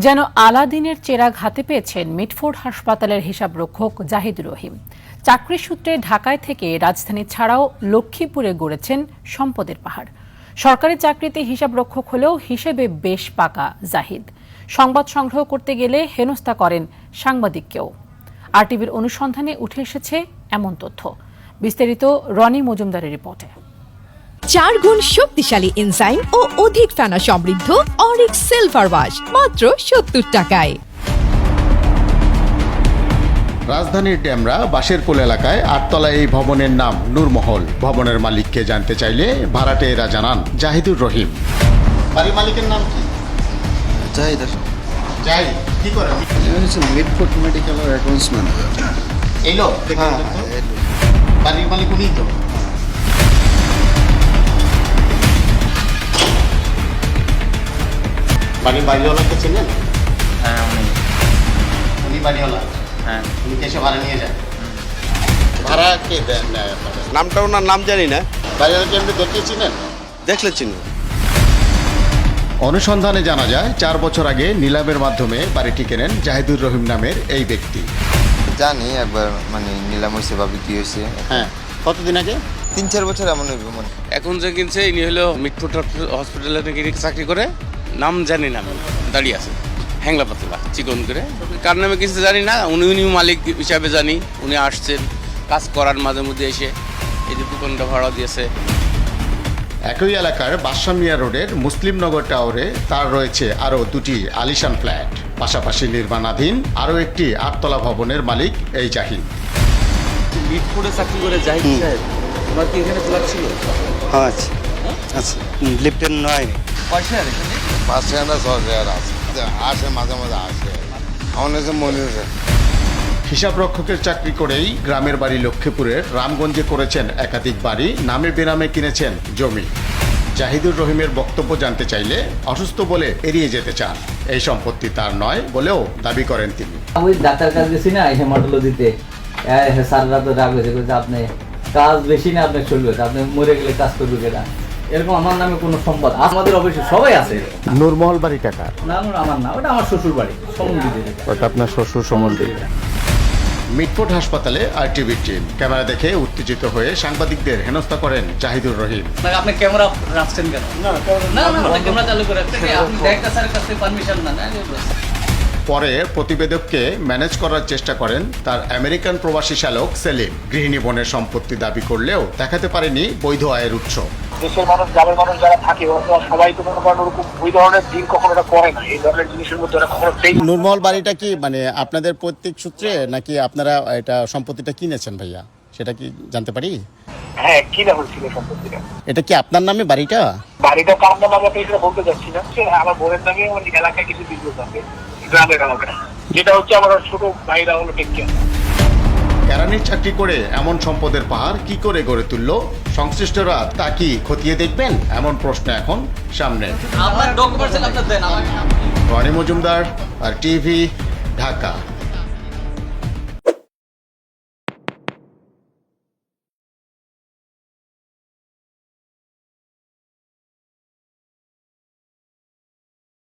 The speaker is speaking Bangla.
যেন আলাদিনের চেরাগ হাতে পেয়েছেন মিটফোর্ড হাসপাতালের হিসাবরক্ষক জাহিদুর রহিম। চাকরি সূত্রে ঢাকায় থেকে রাজধানী ছাড়াও লক্ষ্মীপুরে গড়েছেন সম্পদের পাহাড়। সরকারি চাকরিতে হিসাবরক্ষক হলেও হিসেবে বেশ পাকা জাহিদ। সংবাদ সংগ্রহ করতে গেলে হেনস্থা করেন সাংবাদিককেও। আরটিভির অনুসন্ধানে উঠে এসেছে এমন তথ্য। বিস্তারিত রনি মজুমদারের রিপোর্টে। 4 গুণ শক্তিশালী এনজাইম ও অধিক ফেনা সমৃদ্ধ অরিক সিলভার ওয়াশ মাত্র 70 টাকায়। রাজধানীর ডেমরা বাঁশেরপুল এলাকায় 8 তলা এই ভবনের নাম নূরমহল। ভবনের মালিককে জানতে চাইলে ভাড়াটেরা জানান জাহিদুর রহিম। বাড়ির মালিকের নাম কি? জাহিদ। জাহিদ কি করেন? Mitford medical accounts manager. এই লোক? হ্যাঁ, বাড়ির মালিক উনিই তো। বাড়ির বাড়িওয়ালাকে চেনেন? হ্যাঁ, উনি বাড়িওয়ালা? হ্যাঁ। উনি এসে ভাড়া নিয়ে যায়? ভাড়া কে দেন? নামটা ওনার নাম জানি না, বাড়িওয়ালাকে এমনি দেখিয়েছিলেন? দেখলে চিনি। অনুসন্ধানে জানা যায় 4 বছর আগে নিলামের মাধ্যমে বাড়িটি কেনেন জাহিদুর রহিম নামের এই ব্যক্তি। জানি একবার নিলাম হয়েছে বা বিক্রি হয়েছে। হ্যাঁ, কতদিন আগে? 3-4 বছর এমন হইব। এখন যে কিনছে ইনি হলো মিটফোর্ড হসপিটালে নাকি চাকরি করে, নাম জানি না, দাঁড়িয়ে আছে হ্যাংলা পাতলা চিকন করে। কার নামে কিছু জানি না, উনি মালিক হিসাবে জানি। উনি আসছেন কাজ করার মাঝে মধ্যে এসে এই যে দোকানটা ভাড়া দিয়েছে। একই এলাকার বাদশা মিয়া রোডের মুসলিমনগর টাওয়ারে তার রয়েছে আরও 2টি আলিশান ফ্ল্যাট। পাশাপাশি নির্মাণাধীন আরও একটি 8 তলা ভবনের মালিক এই জাহিদ। মিটফোর্ডে চাকরি করে জাহিদ সাহেব, তোমার কি এখানে ফ্ল্যাট ছিল? হ্যাঁ, আচ্ছা। লিফটের নয় পয়সা আর এখানে 5,000 না 6,000 আছে, আসে মাঝে মাঝে আসে। আমার কাছে মনে হয়েছে হিসাবরক্ষকের চাকরি করেই গ্রামের বাড়ি লক্ষ্মীপুরের রামগঞ্জে করেছেন একাধিক বাড়ি, নামে বেনামে কিনেছেন জমি। জাহিদুর রহিমের বক্তব্য জানতে চাইলে অসুস্থ বলে এড়িয়ে যেতে চান। এই সম্পত্তি তার নয় বলেও দাবি করেন তিনি। আমি ডাক্তার কাজ গেছি না, এসে মডেল দিতে স্যাররা তো রাগ হয়েছে, আপনি কাজ বেশি না, আপনার চলবে, আপনি মরে গেলে কাজ করবে কেনা, এরকম আমার নামে কোনো সম্পদ আমাদের অফিসে সবাই আছে। নূরমহল বাড়ি টাকা না, আমার না, ওটা আমার শ্বশুর বাড়ি সমন্বিত। ওটা আপনার শ্বশুর সম্বন্ধে। মিটফোর্ড হাসপাতালে আরটিভির টিম ক্যামেরা দেখে উত্তেজিত হয়ে সাংবাদিকদের হেনস্থা করেন জাহিদুর রহিম। আপনি ক্যামেরা রাখছেন কেন? না, ক্যামেরা চালু করে আপনি ডাক্তার স্যারের কাছে পারমিশন না। পরে প্রতিবেদককে ম্যানেজ করার চেষ্টা করেন তার আমেরিকান প্রবাসী শ্যালক সেলিম। গৃহিণী বোনের সম্পত্তি দাবি করলেও দেখাতে পারেনি বৈধ আয়ের উৎস। দেশের মানুষ, গ্রামের মানুষ যারা থাকে সবাই তো মনে করেন ওরকম ওই ধরনের দিন কখনো করে না। এই ধরনের জিনিসের মধ্যে ওরা কখনো নূরমহল বাড়িটা কি আপনাদের পৈতৃক সূত্রে নাকি আপনারা এটা সম্পত্তিটা কিনেছেন ভাইয়া, সেটা কি জানতে পারি? হ্যাঁ, কিনা হয়েছিল সম্পত্তিটা। এটা কি আপনার নামে বাড়িটা? বাড়িটা কার নামে আমি সেটা বলতে চাচ্ছি না। আমার বোনের নামে আমার এলাকায় কিছু বিজনেস আছে, গ্রামের এলাকায়, যেটা হচ্ছে আমার ছোট ভাইরা হলো টেক কেয়ার। কেরানির চাকরি করে এমন সম্পদের পাহাড় কি করে গড়ে তুললো? সংশ্লিষ্টরা তা কি খতিয়ে দেখবেন? এমন প্রশ্ন এখন সামনে। আপনার ডকুমেন্টস আপনার দেন আমাকে। রনি মজুমদার, আর টিভি, ঢাকা।